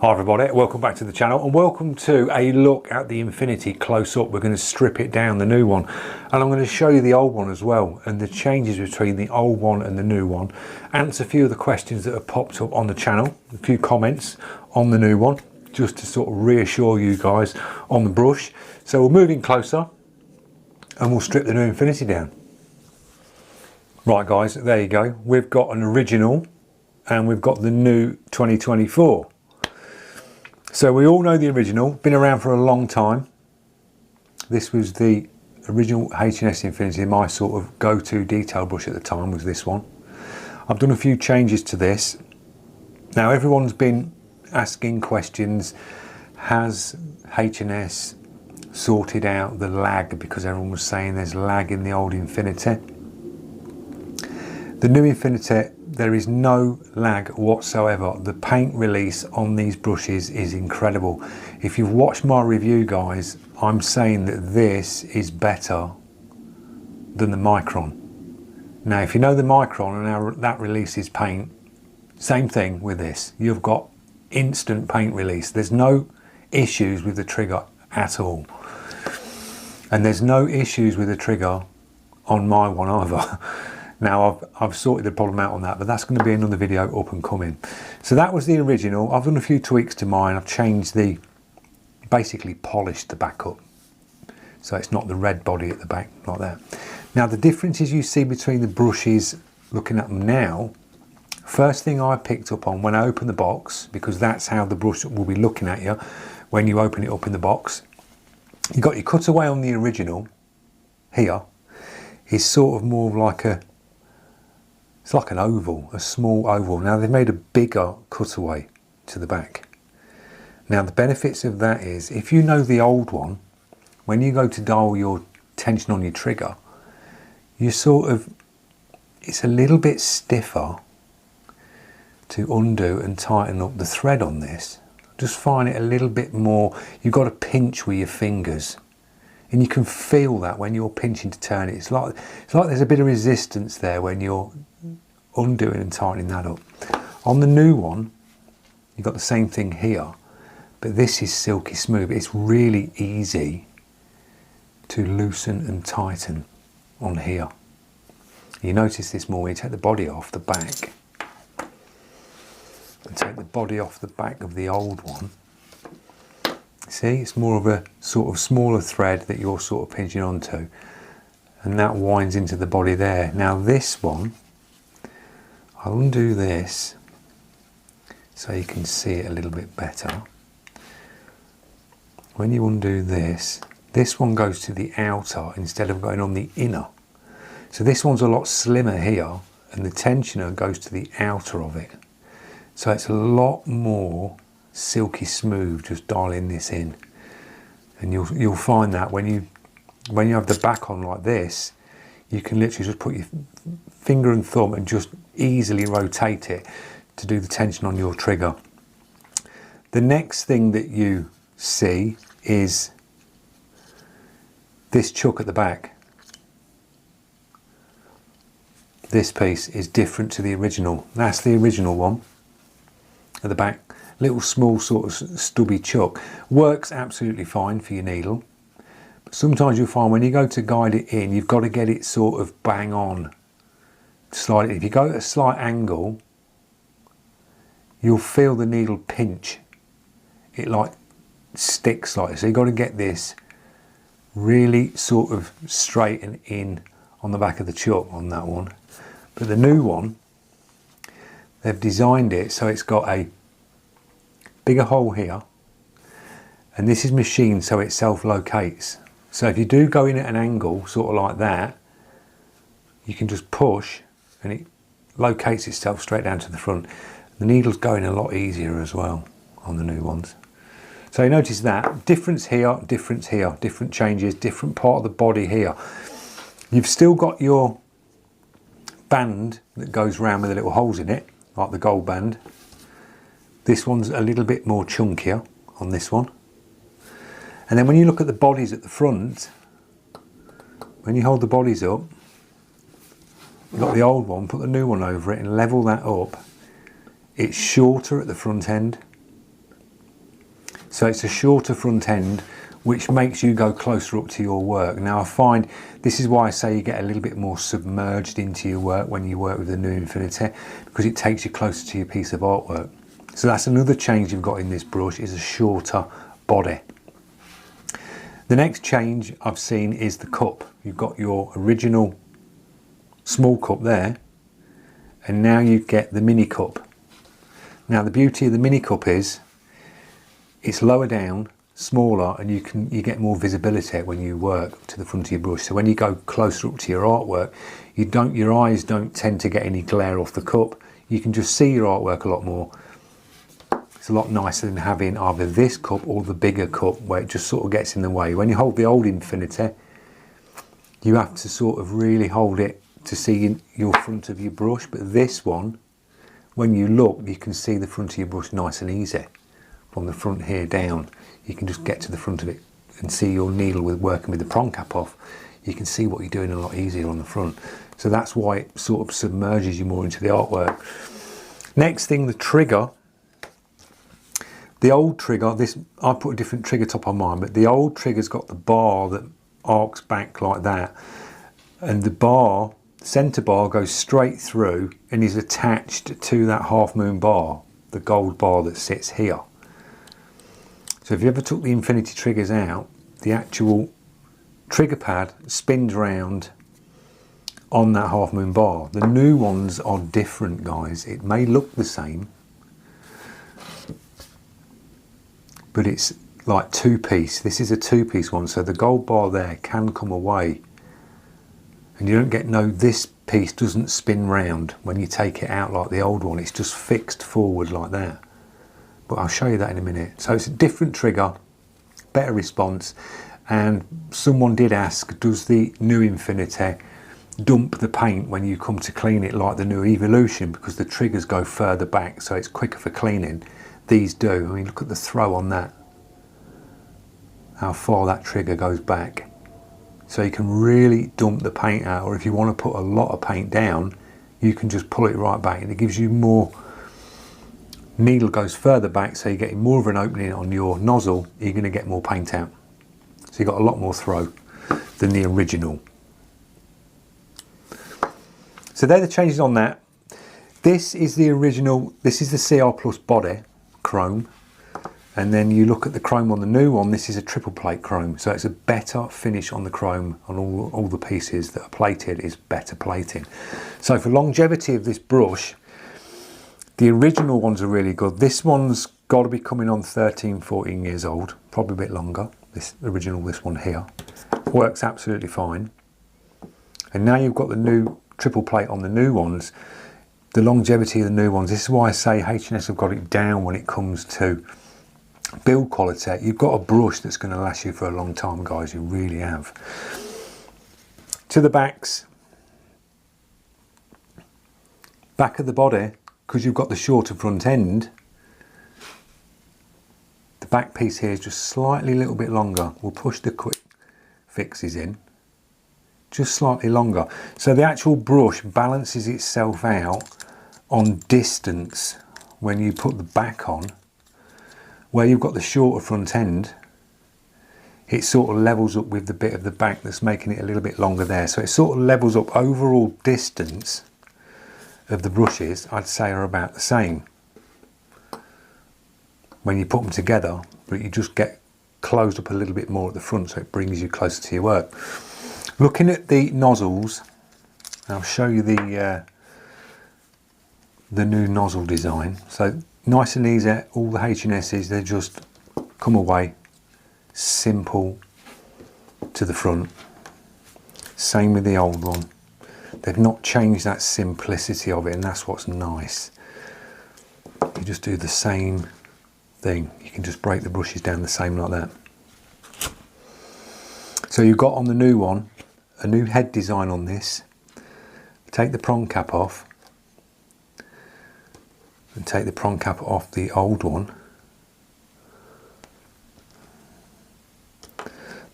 Hi everybody, welcome back to the channel and welcome to a look at the Infinity close up. We're going to strip it down, the new one, and I'm going to show you the old one as well and the changes between the old one and the new one. Answer a few of the questions that have popped up on the channel, a few comments on the new one, just to sort of reassure you guys on the brush. So we'll move in closer and we'll strip the new Infinity down. Right guys, there you go. We've got an original and we've got the new 2024. So we all know the original, been around for a long time. This was the original H&S Infinity, my sort of go-to detail brush at the time was this one. I've done a few changes to this. Now everyone's been asking questions, has H&S sorted out the lag, because everyone was saying there's lag in the old Infinity. The new Infinity, there is no lag whatsoever. The paint release on these brushes is incredible. If you've watched my review guys, I'm saying that this is better than the Micron. Now if you know the Micron and how that releases paint, same thing with this. You've got instant paint release. There's no issues with the trigger at all. And there's no issues with the trigger on my one either. Now I've sorted the problem out on that, but that's going to be another video up and coming. So that was the original. I've done a few tweaks to mine. I've changed basically polished the back up. So it's not the red body at the back like that. Now the differences you see between the brushes, looking at them now, first thing I picked up on when I opened the box, because that's how the brush will be looking at you when you open it up in the box. You got your cutaway on the original here is sort of more like it's like an oval, a small oval. Now they've made a bigger cutaway to the back. Now the benefits of that is, if you know the old one, when you go to dial your tension on your trigger, you sort of, it's a little bit stiffer to undo and tighten up the thread on this. Just find it a little bit more, you've got to pinch with your fingers. And you can feel that when you're pinching to turn it. It's like there's a bit of resistance there when you're undoing and tightening that up. On the new one, you've got the same thing here, but this is silky smooth. It's really easy to loosen and tighten on here. You notice this more when you take the body off the back and take the body off the back of the old one. See, it's more of a sort of smaller thread that you're sort of pinching onto, and that winds into the body there. Now this one, I'll undo this so you can see it a little bit better. When you undo this, this one goes to the outer instead of going on the inner. So this one's a lot slimmer here, and the tensioner goes to the outer of it. So it's a lot more silky smooth just dialing this in, and you'll find that when you have the back on like this, you can literally just put your finger and thumb and just easily rotate it to do the tension on your trigger. The next thing that you see is this chuck at the back. This piece is different to the original. That's the original one at the back. Little small sort of stubby chuck. Works absolutely fine for your needle. But sometimes you'll find when you go to guide it in, you've got to get it sort of bang on. Slide it. If you go at a slight angle, you'll feel the needle pinch. It like sticks like this. So you've got to get this really sort of straight and in on the back of the chuck on that one. But the new one, they've designed it so it's got a bigger hole here, and this is machined so it self-locates. So if you do go in at an angle sort of like that, you can just push and it locates itself straight down to the front. The needle's going a lot easier as well on the new ones. So you notice that difference here, different changes, different part of the body here. You've still got your band that goes round with the little holes in it, like the gold band. This one's a little bit more chunkier on this one. And then when you look at the bodies at the front, when you hold the bodies up, you've got the old one, put the new one over it and level that up. It's shorter at the front end So it's a shorter front end, which makes you go closer up to your work. Now I find, this is why I say you get a little bit more submerged into your work when you work with the new Infinity, because it takes you closer to your piece of artwork. So that's another change you've got in this brush, is a shorter body. The next change I've seen is the cup. You've got your original small cup there, and now you get the mini cup. Now the beauty of the mini cup is it's lower down, smaller, and you get more visibility when you work to the front of your brush. So when you go closer up to your artwork, your eyes don't tend to get any glare off the cup. You can just see your artwork a lot more. It's a lot nicer than having either this cup or the bigger cup, where it just sort of gets in the way. When you hold the old Infinity, you have to sort of really hold it to see your front of your brush, but this one, when you look, you can see the front of your brush nice and easy. From the front here down, you can just get to the front of it and see your needle with working with the prong cap off. You can see what you're doing a lot easier on the front. So that's why it sort of submerges you more into the artwork. Next thing, the trigger. The old trigger, I put a different trigger top on mine, but the old trigger's got the bar that arcs back like that, and the bar, centre bar, goes straight through and is attached to that half moon bar, the gold bar that sits here. So if you ever took the Infinity triggers out, the actual trigger pad spins round on that half moon bar. The new ones are different, guys. It may look the same, but it's like two-piece. This is a two-piece one, so the gold bar there can come away, and you don't get this piece doesn't spin round when you take it out like the old one. It's just fixed forward like that. But I'll show you that in a minute. So it's a different trigger, better response, and someone did ask, does the new Infinity dump the paint when you come to clean it like the new Evolution, because the triggers go further back, so it's quicker for cleaning? These do. I mean, look at the throw on that, how far that trigger goes back. So you can really dump the paint out, or if you want to put a lot of paint down, you can just pull it right back, and it gives you more. Needle goes further back, so you're getting more of an opening on your nozzle. You're going to get more paint out. So you've got a lot more throw than the original. So they're the changes on that. This is the original, this is the CR Plus body chrome. And then you look at the chrome on the new one, this is a triple plate chrome. So it's a better finish on the chrome on all the pieces that are plated, is better plating. So for longevity of this brush, the original ones are really good. This one's got to be coming on 13, 14 years old, probably a bit longer. This one here, works absolutely fine. And now you've got the new triple plate on the new ones. The longevity of the new ones, this is why I say H&S have got it down when it comes to build quality. You've got a brush that's going to last you for a long time, guys. You really have. To the backs, back of the body, because you've got the shorter front end, the back piece here is just slightly a little bit longer. We'll push the quick fixes in, just slightly longer. So the actual brush balances itself out on distance when you put the back on. Where you've got the shorter front end, it sort of levels up with the bit of the back that's making it a little bit longer there. So it sort of levels up. Overall distance of the brushes, I'd say, are about the same when you put them together, but you just get closed up a little bit more at the front, so it brings you closer to your work. Looking at the nozzles, I'll show you the new nozzle design. So nice and easy, all the H&S's, they just come away, simple to the front. Same with the old one. They've not changed that simplicity of it, and that's what's nice. You just do the same thing. You can just break the brushes down the same like that. So you've got on the new one, a new head design on this. Take the prong cap off, and take the prong cap off the old one.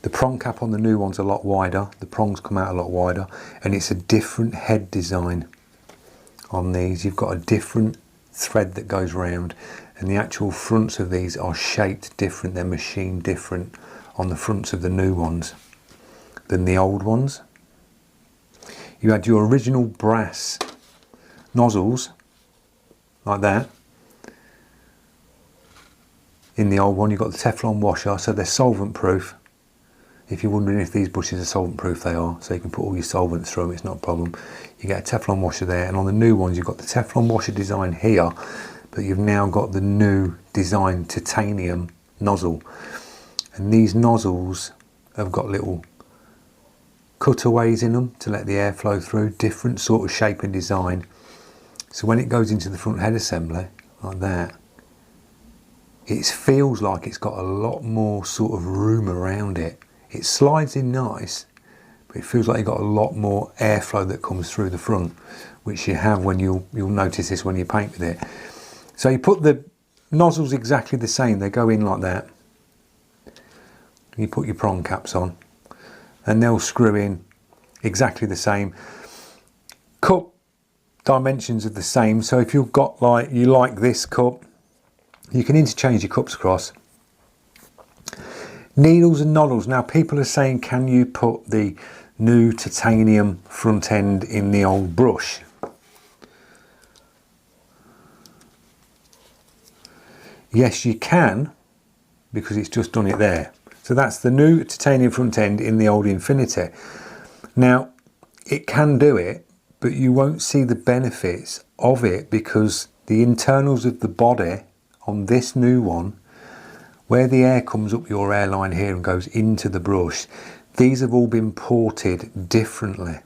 The prong cap on the new one's a lot wider, the prongs come out a lot wider, and it's a different head design on these. You've got a different thread that goes round, and the actual fronts of these are shaped different, they're machined different on the fronts of the new ones than the old ones. You had your original brass nozzles like that. In the old one you've got the Teflon washer, so they're solvent proof. If you're wondering if these brushes are solvent proof, they are, so you can put all your solvents through them, it's not a problem. You get a Teflon washer there, and on the new ones you've got the Teflon washer design here, but you've now got the new design titanium nozzle. And these nozzles have got little cutaways in them to let the air flow through, different sort of shape and design. So when it goes into the front head assembly, like that, it feels like it's got a lot more sort of room around it. It slides in nice, but it feels like you've got a lot more airflow that comes through the front, which you have when you'll notice this when you paint with it. So you put the nozzles exactly the same, they go in like that. You put your prong caps on, and they'll screw in exactly the same. Cup dimensions are the same, so if you've got you like this cup, you can interchange your cups across. Needles and noddles. Now people are saying, can you put the new titanium front end in the old brush? Yes, you can, because it's just done it there. So that's the new titanium front end in the old Infinity. Now, it can do it, but you won't see the benefits of it, because the internals of the body on this new one, where the air comes up your airline here and goes into the brush, these have all been ported differently.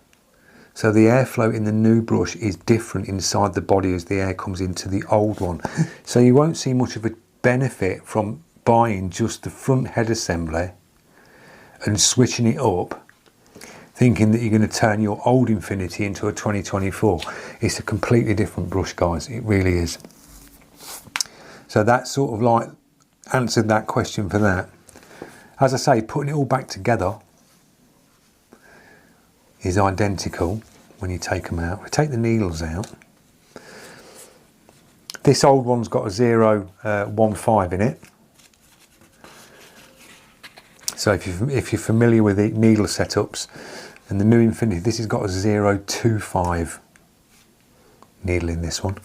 So the airflow in the new brush is different inside the body as the air comes into the old one. So you won't see much of a benefit from buying just the front head assembly and switching it up, thinking that you're going to turn your old Infinity into a 2024. It's a completely different brush, guys. It really is. So that sort of answered that question for that. As I say, putting it all back together is identical when you take them out. We take the needles out. This old one's got a 0.15 in it. So if you're familiar with the needle setups, and the new Infinity, this has got a 0.25 needle in this one.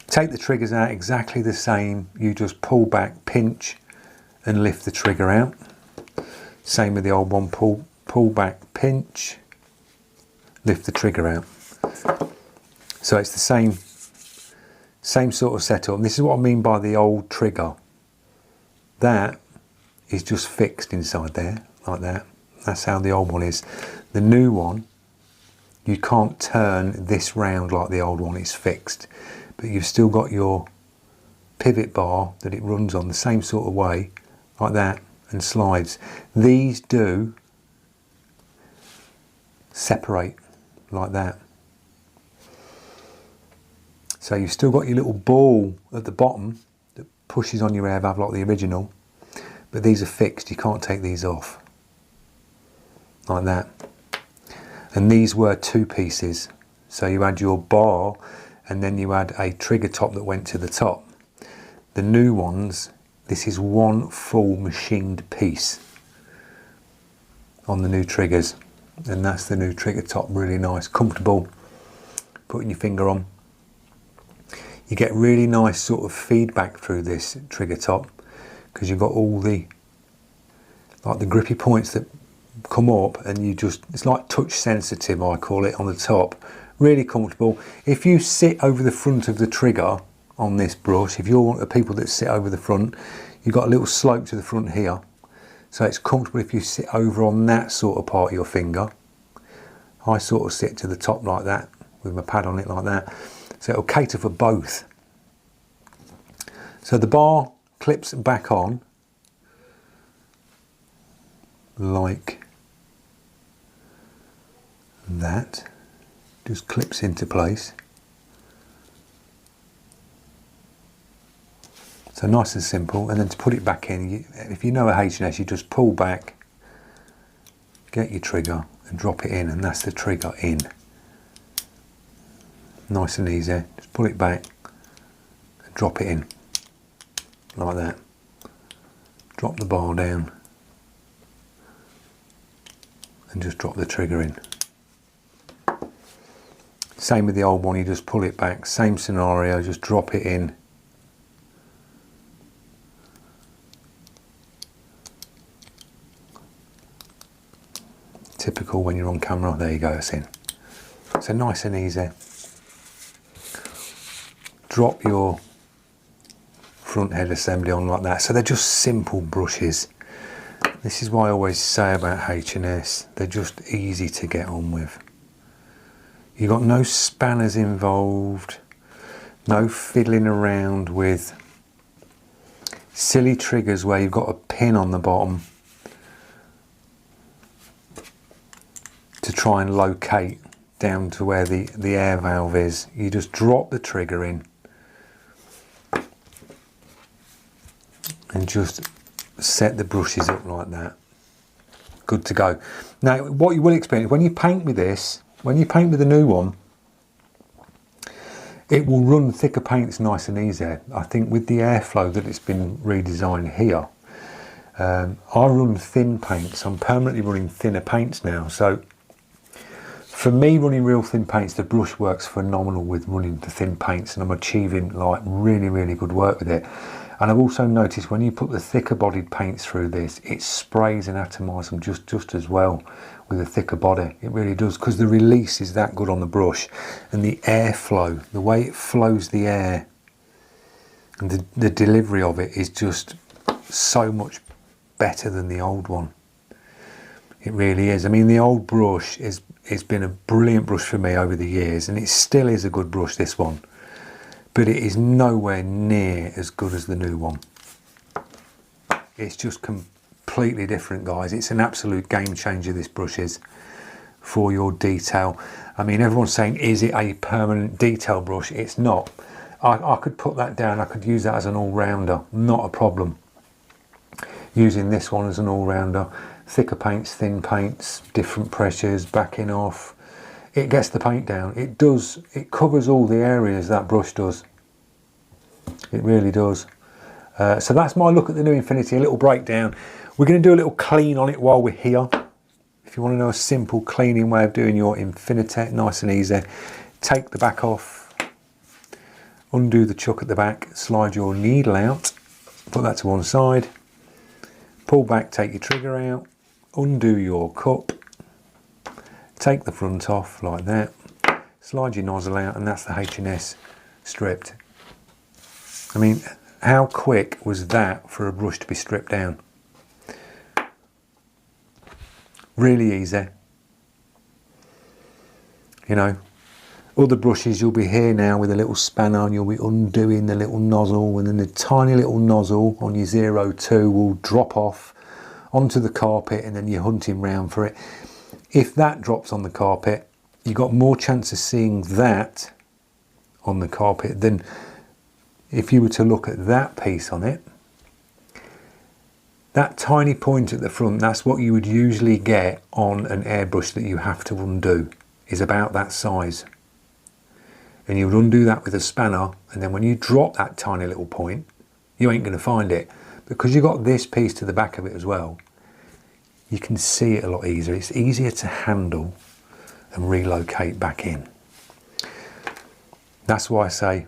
Take the triggers out exactly the same. You just pull back, pinch, and lift the trigger out. Same with the old one. Pull back, pinch, lift the trigger out. So it's the same sort of setup. And this is what I mean by the old trigger. That is just fixed inside there, like that. That's how the old one is. The new one, you can't turn this round like the old one. It's fixed. But you've still got your pivot bar that it runs on the same sort of way, like that, and slides. These do separate like that. So you've still got your little ball at the bottom that pushes on your air valve like the original, but these are fixed. You can't take these off, like that. And these were two pieces. So you had your bar, and then you had a trigger top that went to the top. The new ones, this is one full machined piece on the new triggers, and that's the new trigger top. Really nice, comfortable, putting your finger on. You get really nice sort of feedback through this trigger top, because you've got all the grippy points that come up, and it's like touch sensitive, I call it, on the top. Really comfortable. If you sit over the front of the trigger on this brush, if you're one of the people that sit over the front, you've got a little slope to the front here, so it's comfortable if you sit over on that sort of part of your finger. I sort of sit to the top like that with my pad on it like that, so it'll cater for both. So the bar clips back on like that. Just clips into place. So nice and simple. And then to put it back in, if you know a H&S, you just pull back, get your trigger and drop it in, and that's the trigger in. Nice and easy. Just pull it back and drop it in. like that. Drop the bar down and just drop the trigger in. Same with the old one, you just pull it back, same scenario, just drop it in. Typical when you're on camera, there you go, it's in. So nice and easy. Drop your front head assembly on like that. So they're just simple brushes. This is why I always say about H&S, they're just easy to get on with. You've got no spanners involved, no fiddling around with silly triggers where you've got a pin on the bottom to try and locate down to where the air valve is. You just drop the trigger in and just set the brushes up like that. Good to go. Now what you will experience when you paint with this, when you paint with the new one, it will run thicker paints nice and easy. I think with the airflow that it's been redesigned here, I run thin paints. I'm permanently running thinner paints now. So for me, running real thin paints, the brush works phenomenal with running the thin paints, and I'm achieving like really, really good work with it. And I've also noticed when you put the thicker bodied paints through this, it sprays and atomises them just as well with a thicker body. It really does, because the release is that good on the brush, and the airflow, the way it flows the air, and the delivery of it is just so much better than the old one. It really is. I mean, the old brush it's been a brilliant brush for me over the years, and it still is a good brush, this one, but it is nowhere near as good as the new one. It's just completely different, guys. It's an absolute game changer, this brush is, for your detail. I mean, everyone's saying, is it a permanent detail brush? It's not. I could put that down, I could use that as an all-rounder, not a problem. Using this one as an all-rounder, thicker paints, thin paints, different pressures, backing off. It gets the paint down. It does, it covers all the areas, that brush does. It really does. So that's my look at the new Infinity, a little breakdown. We're going to do a little clean on it while we're here. If you want to know a simple cleaning way of doing your Infinity, nice and easy, take the back off, undo the chuck at the back, slide your needle out, put that to one side, pull back, take your trigger out, undo your cup, take the front off like that, slide your nozzle out, and that's the H&S stripped. I mean, how quick was that for a brush to be stripped down? Really easy. You know, other brushes you'll be here now with a little spanner and you'll be undoing the little nozzle, and then the tiny little nozzle on your 02 will drop off onto the carpet, and then you're hunting round for it. If that drops on the carpet, you've got more chance of seeing that on the carpet than if you were to look at that piece on it. That tiny point at the front, that's what you would usually get on an airbrush that you have to undo, is about that size. And you would undo that with a spanner, and then when you drop that tiny little point, you ain't going to find it. Because you've got this piece to the back of it as well, you can see it a lot easier. It's easier to handle and relocate back in. That's why I say,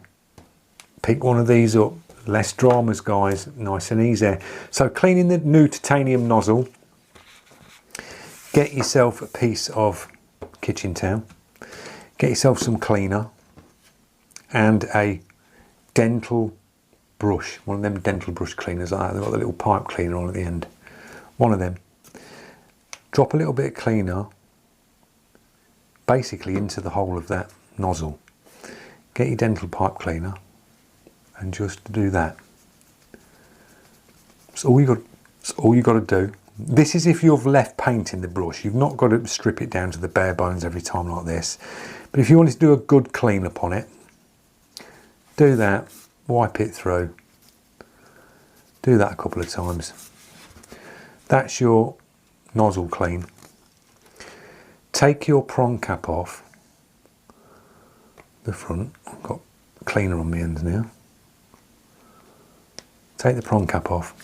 pick one of these up. Less dramas, guys, nice and easy. So cleaning the new titanium nozzle, get yourself a piece of kitchen towel, get yourself some cleaner and a dental brush, one of them dental brush cleaners like that. They've got the little pipe cleaner on at the end, one of them. Drop a little bit of cleaner basically into the hole of that nozzle. Get your dental pipe cleaner and just do that. That's all you got to do. This is if you've left paint in the brush. You've not got to strip it down to the bare bones every time like this. But if you wanted to do a good clean up on it, do that, wipe it through. Do that a couple of times. That's your nozzle clean. Take your prong cap off the front. I've got cleaner on my ends now. take the prong cap off.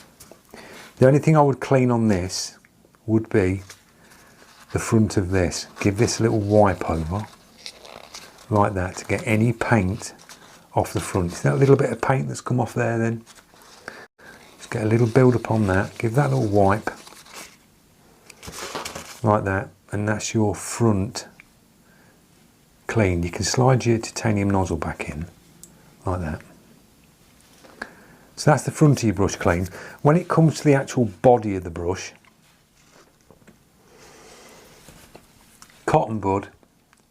The only thing I would clean on this would be the front of this. Give this a little wipe over, like that, to get any paint off the front. See that little bit of paint that's come off there then? Just get a little build up on that, give that a little wipe, like that, and that's your front clean. You can slide your titanium nozzle back in, like that. So that's the front of your brush clean. When it comes to the actual body of the brush, cotton bud,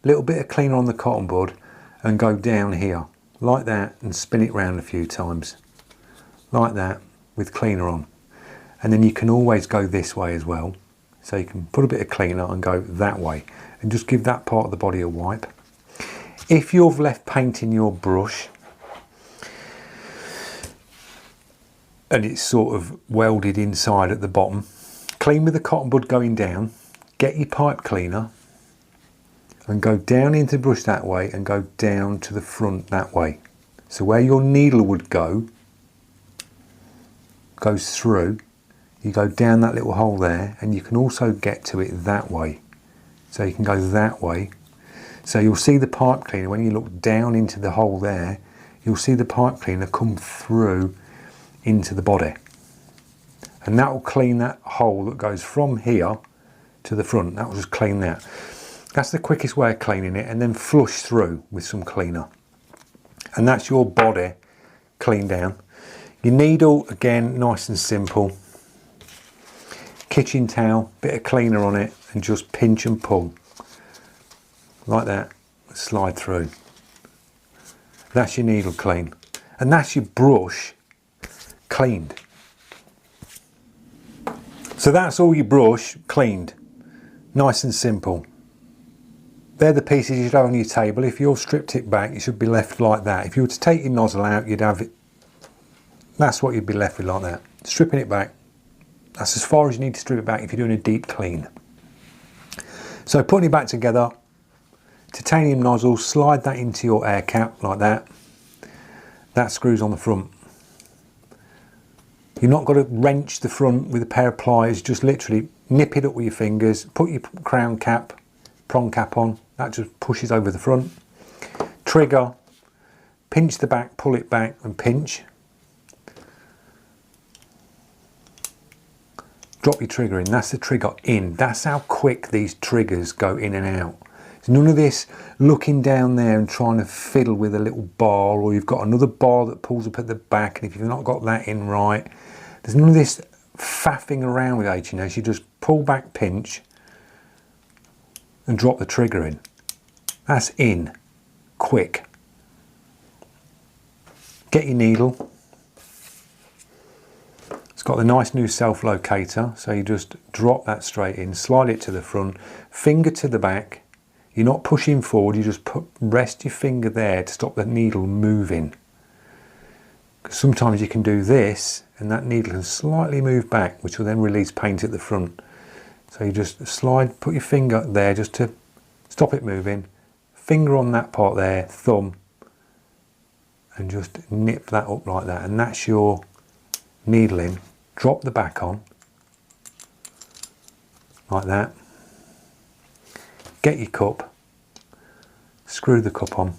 little bit of cleaner on the cotton bud, and go down here, like that, and spin it round a few times, like that, with cleaner on. And then you can always go this way as well. So you can put a bit of cleaner and go that way, and just give that part of the body a wipe. If you've left paint in your brush and it's sort of welded inside at the bottom, clean with the cotton bud going down, get your pipe cleaner and go down into the brush that way and go down to the front that way. So where your needle would go, goes through, you go down that little hole there, and you can also get to it that way. So you can go that way. So you'll see the pipe cleaner, when you look down into the hole there, you'll see the pipe cleaner come through into the body. And that will clean that hole that goes from here to the front. That will just clean that. That's the quickest way of cleaning it, and then flush through with some cleaner. And that's your body cleaned down. Your needle, again, nice and simple. Kitchen towel, bit of cleaner on it, and just pinch and pull. Like that, slide through. That's your needle clean. And that's your brush cleaned. So that's all your brush cleaned. Nice and simple. They're the pieces you'd have on your table. If you've stripped it back, it should be left like that. If you were to take your nozzle out, you'd have it, that's what you'd be left with, like that. Stripping it back, that's as far as you need to strip it back if you're doing a deep clean. So putting it back together, titanium nozzle, slide that into your air cap like that. That screws on the front. You're not got to wrench the front with a pair of pliers, just literally nip it up with your fingers, put your crown cap, prong cap on, that just pushes over the front. Trigger, pinch the back, pull it back and pinch. Drop your trigger in, that's the trigger in. That's how quick these triggers go in and out. There's none of this looking down there and trying to fiddle with a little bar, or you've got another bar that pulls up at the back, and if you've not got that in right, there's none of this faffing around with H&S. You just pull back, pinch, and drop the trigger in. That's in, quick. Get your needle. It's got the nice new self-locator, so you just drop that straight in, slide it to the front, finger to the back. You're not pushing forward, you just rest your finger there to stop the needle moving. Because sometimes you can do this and that needle can slightly move back, which will then release paint at the front. So you just slide, put your finger there just to stop it moving, finger on that part there, thumb, and just nip that up like that, and that's your needle in. Drop the back on, like that. Get your cup, screw the cup on,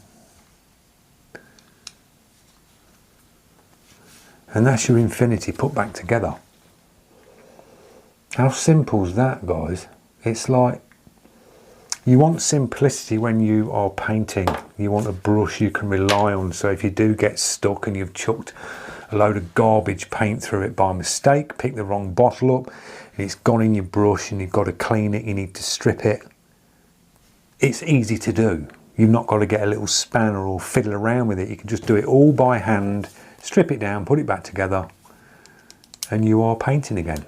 and that's your infinity put back together. How simple is that, guys? It's like, you want simplicity when you are painting. You want a brush you can rely on, so if you do get stuck and you've chucked a load of garbage paint through it by mistake, pick the wrong bottle up, and it's gone in your brush and you've got to clean it, you need to strip it. It's easy to do. You've not got to get a little spanner or fiddle around with it. You can just do it all by hand, strip it down, put it back together, and you are painting again.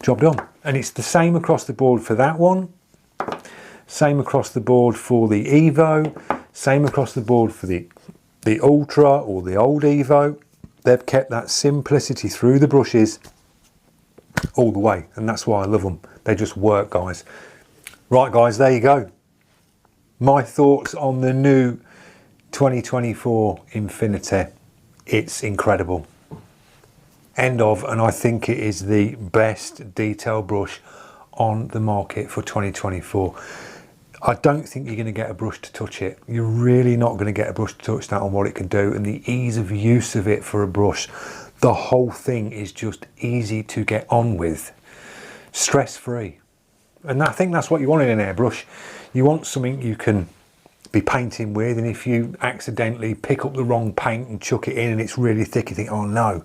Job done. And it's the same across the board for that one, same across the board for the Evo, same across the board for the Ultra or the old Evo. They've kept that simplicity through the brushes all the way, and that's why I love them. They just work, guys. Right, guys, there you go. My thoughts on the new 2024 Infinity. it's incredible. End of. And I think it is the best detail brush on the market for 2024. I don't think you're going to get a brush to touch it. You're really not going to get a brush to touch that on what it can do, and the ease of use of it for a brush. The whole thing is just easy to get on with, stress-free. And I think that's what you want in an airbrush. You want something you can be painting with, and if you accidentally pick up the wrong paint and chuck it in and it's really thick, you think, oh no,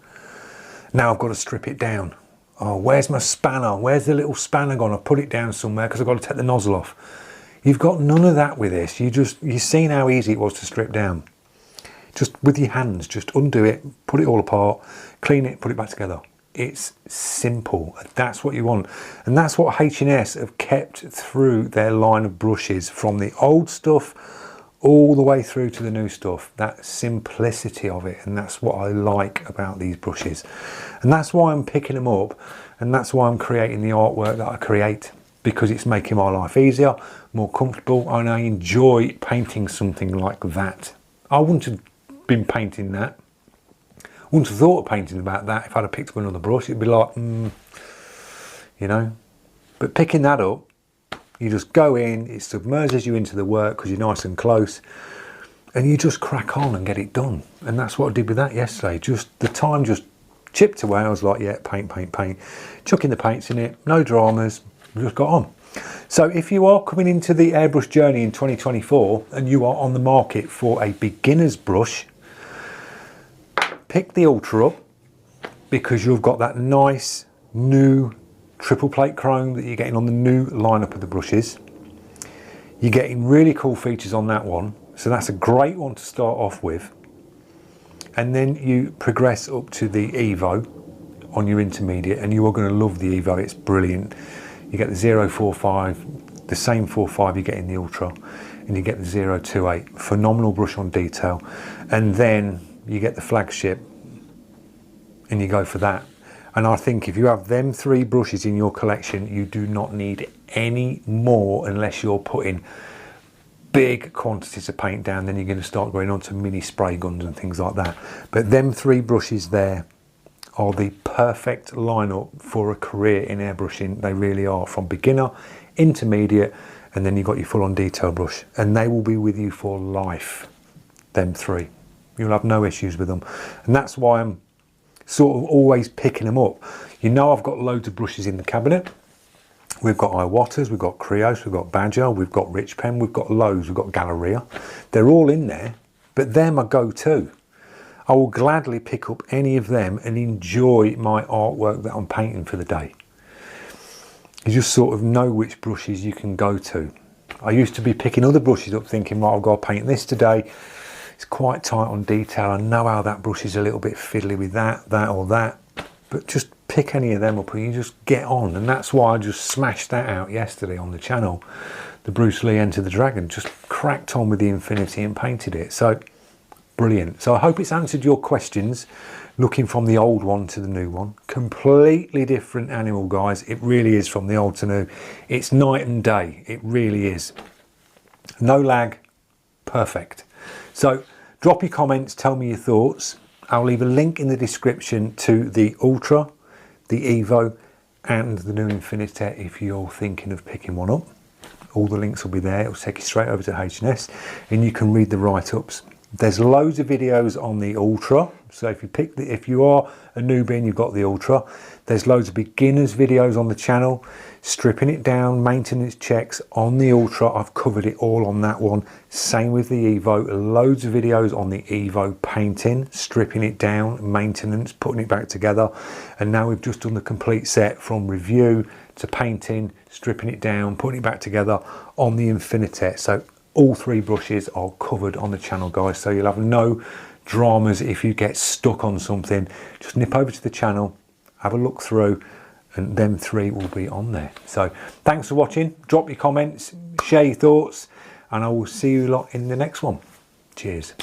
now I've got to strip it down. Oh, where's my spanner? Where's the little spanner gone? I put it down somewhere because I've got to take the nozzle off. You've got none of that with this. You've seen how easy it was to strip down. Just with your hands, just undo it, put it all apart, clean it, put it back together. It's simple. That's what you want. And that's what H&S have kept through their line of brushes, from the old stuff all the way through to the new stuff. That simplicity of it, and that's what I like about these brushes. And that's why I'm picking them up, and that's why I'm creating the artwork that I create, because it's making my life easier, more comfortable, and I enjoy painting something like that. I wouldn't have been painting that. Wouldn't have thought of painting about that if I'd have picked up another brush. It'd be like, you know. But picking that up, you just go in, it submerges you into the work because you're nice and close, and you just crack on and get it done. And that's what I did with that yesterday. Just the time just chipped away. I was like, yeah, paint, paint, paint. Chucking the paints in it, no dramas, we just got on. So if you are coming into the airbrush journey in 2024 and you are on the market for a beginner's brush, pick the Ultra up, because you've got that nice new triple plate chrome that you're getting on the new lineup of the brushes. You're getting really cool features on that one, so that's a great one to start off with. And then you progress up to the Evo on your intermediate, and you are going to love the Evo. It's brilliant. You get the 045, the same 45 you get in the Ultra, and you get the 028. Phenomenal brush on detail. And then you get the flagship, and you go for that. And I think if you have them three brushes in your collection, you do not need any more, unless you're putting big quantities of paint down. Then you're going to start going on to mini spray guns and things like that. But them three brushes there are the perfect lineup for a career in airbrushing. They really are, from beginner, intermediate, and then you've got your full-on detail brush, and they will be with you for life, them three. You'll have no issues with them. And that's why I'm sort of always picking them up. You know, I've got loads of brushes in the cabinet. We've got Iwatas, we've got Creos, we've got Badger, we've got Rich Pen, we've got loads, we've got Galleria. They're all in there, but they're my go-to. I will gladly pick up any of them and enjoy my artwork that I'm painting for the day. You just sort of know which brushes you can go to. I used to be picking other brushes up thinking, right, I've got to paint this today. It's quite tight on detail. I know how that brush is a little bit fiddly with that or that. But just pick any of them up and you just get on. And that's why I just smashed that out yesterday on the channel. The Bruce Lee Enter the Dragon. Just cracked on with the Infinity and painted it. So brilliant. So I hope it's answered your questions, looking from the old one to the new one. Completely different animal, guys. It really is, from the old to new. It's night and day. It really is. No lag. Perfect. So drop your comments, tell me your thoughts. I'll leave a link in the description to the Ultra, the Evo, and the new Infinity if you're thinking of picking one up. All the links will be there. It'll take you straight over to H&S, and you can read the write-ups. There's loads of videos on the Ultra, so if you are a newbie and you've got the Ultra, there's loads of beginners videos on the channel, stripping it down, maintenance checks on the Ultra. I've covered it all on that one. Same with the Evo, loads of videos on the Evo, painting, stripping it down, maintenance, putting it back together. And now we've just done the complete set, from review to painting, stripping it down, putting it back together on the Infinity. So all three brushes are covered on the channel, guys, so you'll have no dramas if you get stuck on something. Just nip over to the channel, have a look through, and them three will be on there. So thanks for watching. Drop your comments, share your thoughts, and I will see you lot in the next one. Cheers.